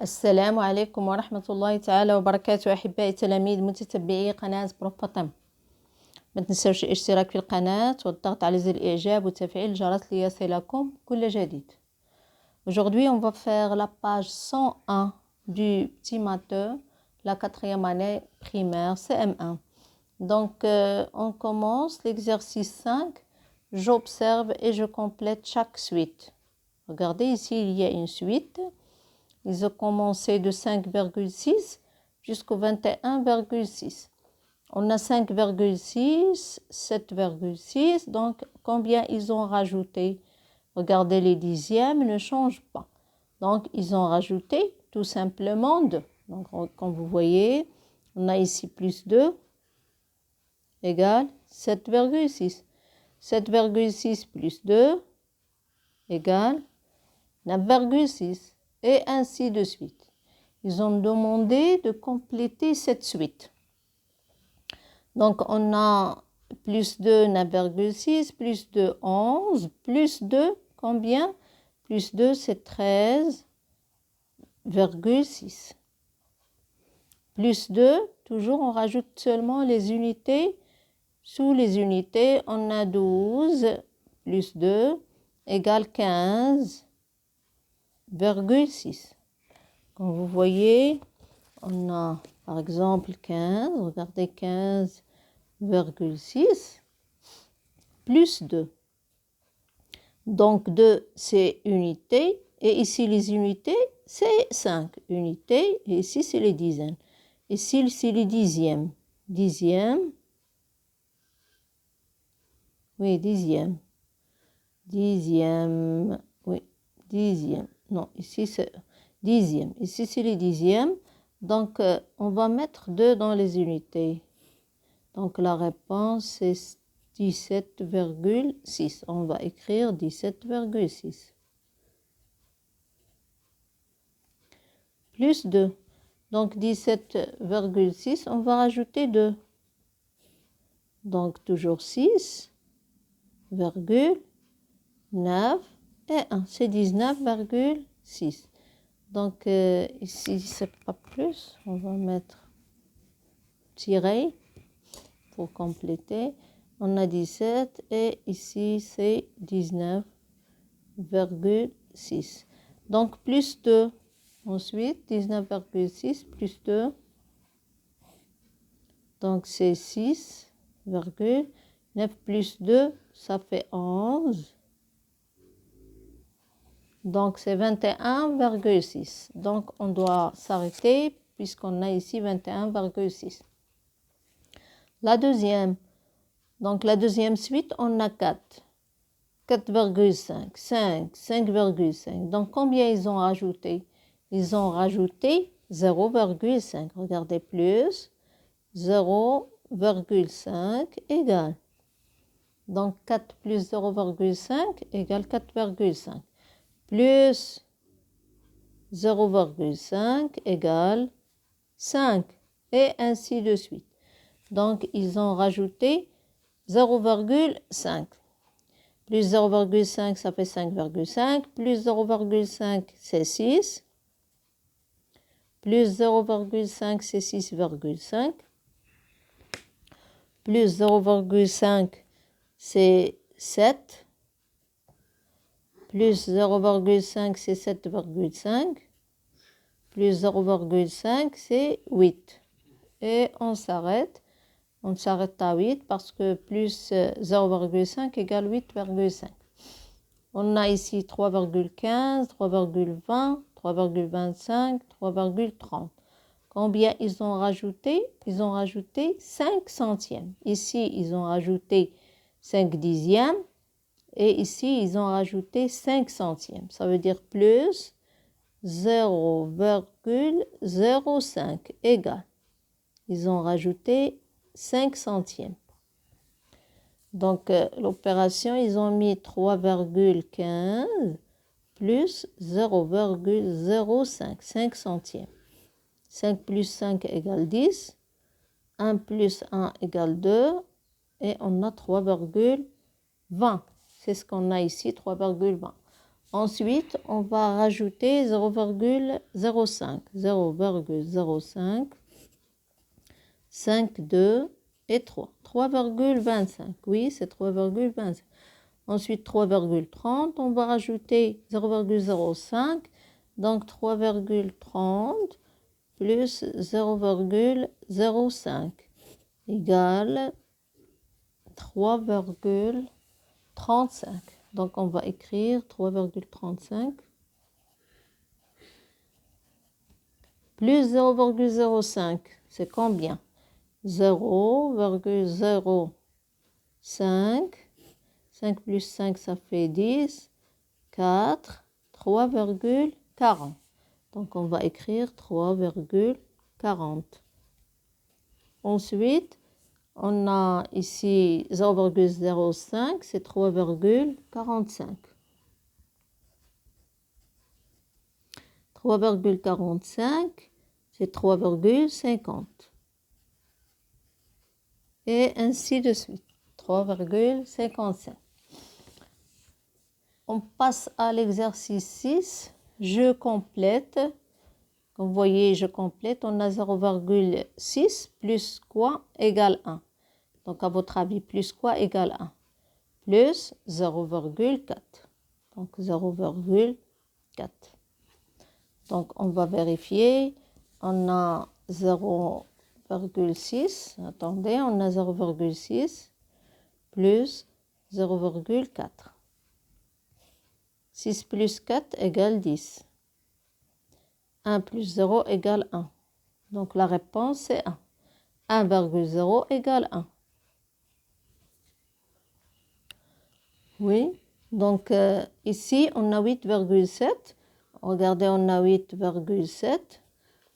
السلام عليكم ورحمة الله تعالى وبركاته أحبائي تلاميذ متتبعي قناة بروفاتم. ما تنسوش الاشتراك في القناة والضغط على زر الإعجاب وتفعيل الجرس ليصلكم كل جديد. Aujourd'hui, on va faire la page 101 du petit matheux, la 4e année primaire, CM1. Donc, on commence l'exercice 5. J'observe et je complète chaque suite. Regardez ici, il y a une suite. Ils ont commencé de 5,6 jusqu'au 21,6. On a 5,6, 7,6, donc combien ils ont rajouté? Regardez, les dixièmes ne changent pas. Donc, ils ont rajouté tout simplement 2. Donc, comme vous voyez, on a ici plus 2 égale 7,6. 7,6 plus 2 égale 9,6. Et ainsi de suite. Ils ont demandé de compléter cette suite. Donc, on a plus 2, 9,6, plus 2, 11, plus 2, combien? Plus 2, c'est 13,6. Plus 2, toujours, on rajoute seulement les unités. Sous les unités, on a 12, plus 2, égale 15,6. Comme vous voyez, on a par exemple 15, regardez 15,6 plus 2. Donc 2 c'est unité et ici les unités c'est 5 unités et ici c'est les dizaines. Ici c'est les dixièmes. Dixième. Oui, dixième. Dixième. Oui, dixième. Non, ici c'est dixième. Ici, c'est les dixièmes. Donc, on va mettre 2 dans les unités. Donc, la réponse est 17,6. On va écrire 17,6. Plus 2. Donc, 17,6, on va rajouter 2. Donc, toujours 6,9 et 1. C'est 19,6. Donc, ici, c'est pas plus. On va mettre tiré pour compléter. On a 17 et ici, c'est 19,6. Donc, plus 2. Ensuite, 19,6 plus 2. Donc, c'est 6,9 plus 2, ça fait 11. Donc, c'est 21,6. Donc, on doit s'arrêter puisqu'on a ici 21,6. La deuxième. Donc, la deuxième suite, on a 4. 4,5, 5, 5,5. Donc, combien ils ont rajouté? Ils ont rajouté 0,5. Regardez, plus 0,5 égale. Donc, 4 plus 0,5 égale 4,5. Plus 0,5 égale 5 et ainsi de suite. Donc, ils ont rajouté 0,5. Plus 0,5, ça fait 5,5. Plus 0,5, c'est 6. Plus 0,5, c'est 6,5. Plus 0,5, c'est 7. Plus 0,5, c'est 7,5. Plus 0,5, c'est 8. Et on s'arrête. On s'arrête à 8 parce que plus 0,5 égale 8,5. On a ici 3,15, 3,20, 3,25, 3,30. Combien ils ont rajouté? Ils ont rajouté 5 centièmes. Ici, ils ont rajouté 5 dixièmes. Et ici, ils ont rajouté 5 centièmes. Ça veut dire plus 0,05 égale. Ils ont rajouté 5 centièmes. Donc, l'opération, ils ont mis 3,15 plus 0,05, 5 centièmes. 5 plus 5 égale 10. 1 plus 1 égale 2. Et on a 3,20. C'est ce qu'on a ici, 3,20. Ensuite, on va rajouter 0,05. 0,05, 5, 2 et 3. 3,25. Oui, c'est 3,25. Ensuite, 3,30. On va rajouter 0,05. Donc, 3,30 plus 0,05 égale 3,35. Donc, on va écrire 3,35 plus 0,05. C'est combien? 0,05. 5 plus 5, ça fait 10. 4. 3,40. Donc, on va écrire 3,40. Ensuite, on a ici 0,05, c'est 3,45. 3,45, c'est 3,50. Et ainsi de suite. 3,55. On passe à l'exercice 6. Je complète. Comme vous voyez, je complète. On a 0,6 plus quoi égale 1. Donc, à votre avis, plus quoi égale 1? Plus 0,4. Donc, 0,4. Donc, on va vérifier. On a 0,6. Attendez, on a 0,6 plus 0,4. 6 plus 4 égale 10. 1 plus 0 égale 1. Donc, la réponse, c'est 1. 1,0 égale 1. Oui, donc ici, on a 8,7. Regardez, on a 8,7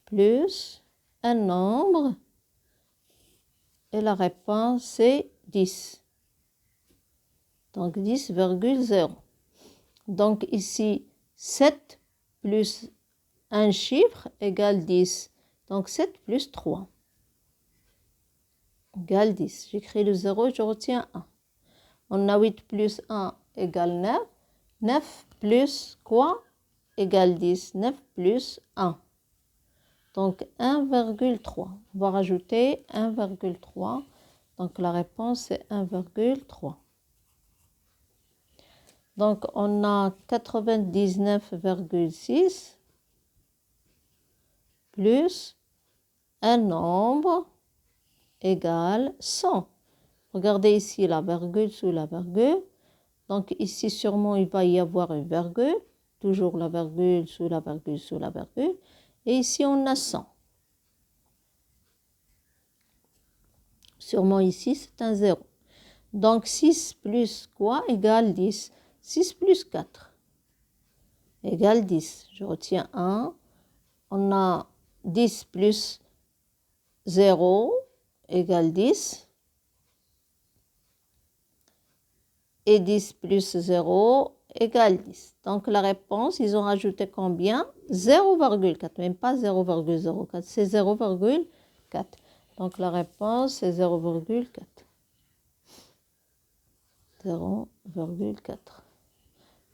plus un nombre. Et la réponse, c'est 10. Donc, 10,0. Donc, ici, 7 plus un chiffre égale 10. Donc, 7 plus 3 égale 10. J'écris le 0, je retiens 1. On a 8 plus 1 égale 9. 9 plus quoi égale 10. 9 plus 1. Donc 1,3. On va rajouter 1,3. Donc la réponse c'est 1,3. Donc on a 99,6 plus un nombre égale 100. Regardez ici la virgule sous la virgule. Donc ici sûrement il va y avoir une virgule. Toujours la virgule sous la virgule sous la virgule. Et ici on a 100. Sûrement ici c'est un 0. Donc 6 plus quoi égale 10. 6 plus 4 égale 10. Je retiens 1. On a 10 plus 0 égale 10. Et 10 plus 0 égale 10. Donc la réponse, ils ont rajouté combien? 0,4, même pas 0,04, c'est 0,4. Donc la réponse, c'est 0,4. 0,4.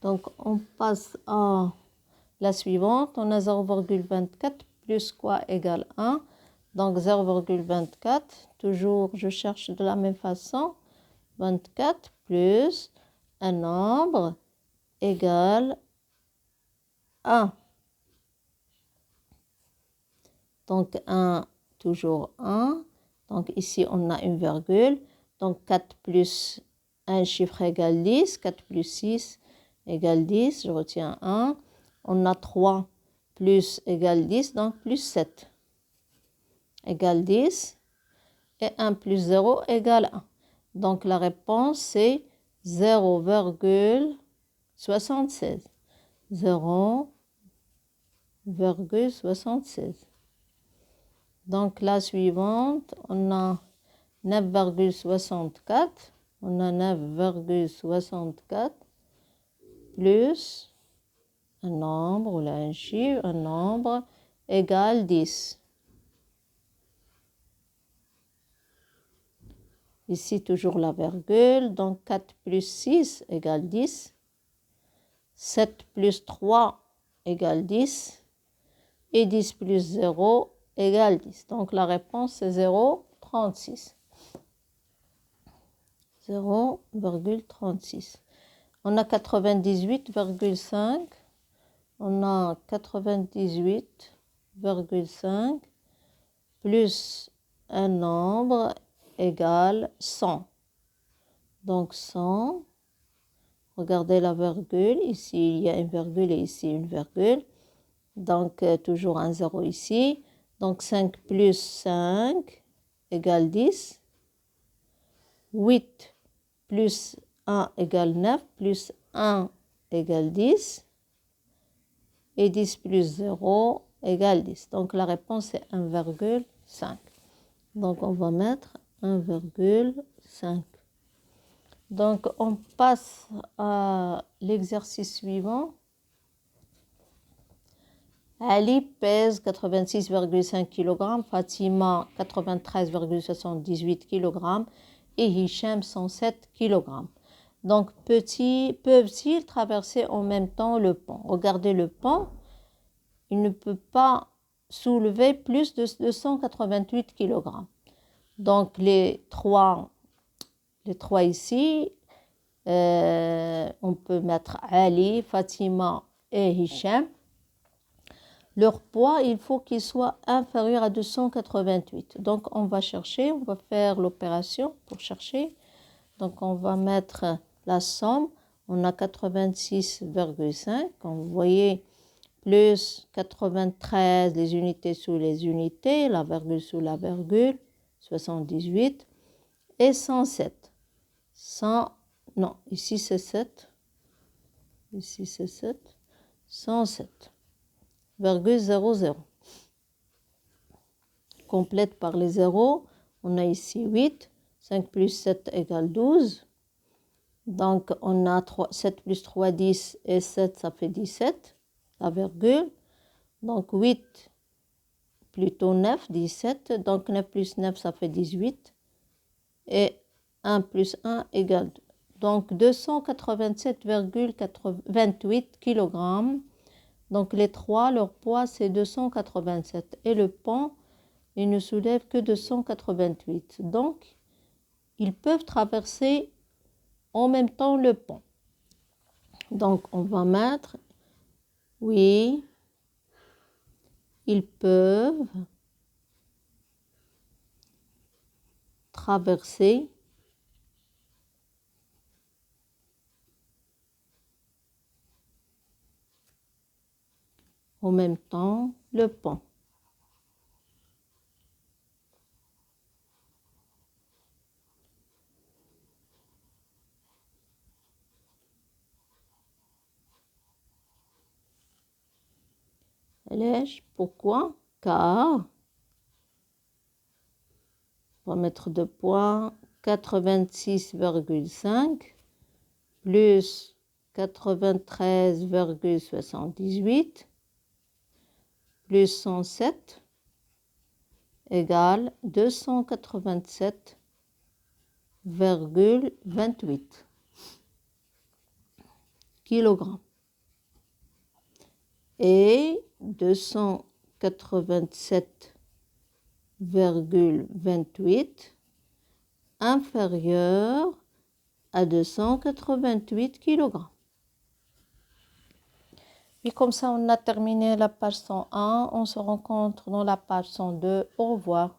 Donc on passe à la suivante. On a 0,24 plus quoi égale 1. Donc 0,24, toujours je cherche de la même façon. 24 plus un nombre égale 1. Donc 1, toujours 1. Donc ici, on a une virgule. Donc 4 plus un chiffre égale 10. 4 plus 6 égale 10. Je retiens 1. On a 3 plus égale 10. Donc plus 7 égale 10. Et 1 plus 0 égale 1. Donc la réponse, c'est 0,76. 0,76. Donc la suivante, on a 9,64. On a 9,64 plus un nombre, ou là un chiffre, un nombre égale 10. Ici toujours la virgule, donc 4 plus 6 égale 10. 7 plus 3 égale 10. Et 10 plus 0 égale 10. Donc la réponse c'est 0,36. 0,36. On a 98,5. On a 98,5 plus un nombre égale 100. Donc 100. Regardez la virgule. Ici, il y a une virgule et ici une virgule. Donc, toujours un 0 ici. Donc, 5 plus 5 égale 10. 8 plus 1 égale 9. Plus 1 égale 10. Et 10 plus 0 égale 10. Donc, la réponse est 1,5. Donc, on va mettre 1,5. Donc, on passe à l'exercice suivant. Ali pèse 86,5 kg, Fatima 93,78 kg et Hicham 107 kg. Donc, peuvent-ils traverser en même temps le pont? Regardez le pont, il ne peut pas soulever plus de 288 kg. Donc, les trois ici, on peut mettre Ali, Fatima et Hicham. Leur poids, il faut qu'il soit inférieur à 288. Donc, on va chercher, on va faire l'opération pour chercher. Donc, on va mettre la somme. On a 86,5. Comme vous voyez, plus 93, les unités sous les unités, la virgule sous la virgule, 78. Et 107. Non, ici c'est 7. Ici c'est 7. 107. 0,00. Complète par les zéros. On a ici 8. 5 plus 7 égale 12. Donc, on a 7 plus 3, 10. Et 7, ça fait 17. La virgule. Donc, 8, plutôt 9, 17. Donc, 9 plus 9, ça fait 18. Et 1 plus 1 égale 2. Donc, 287,28 kg. Donc, les trois, leur poids, c'est 287. Et le pont, il ne soulève que 288. Donc, ils peuvent traverser en même temps le pont. Donc, on va mettre, oui, ils peuvent traverser en même temps le pont. Pourquoi? Car, on va mettre 2 points, 86,5 plus 93,78 plus 107 égale 287,28 kg. Et 287,28 inférieur à 288 kg. Et comme ça, on a terminé la page 101. On se rencontre dans la page 102. Au revoir.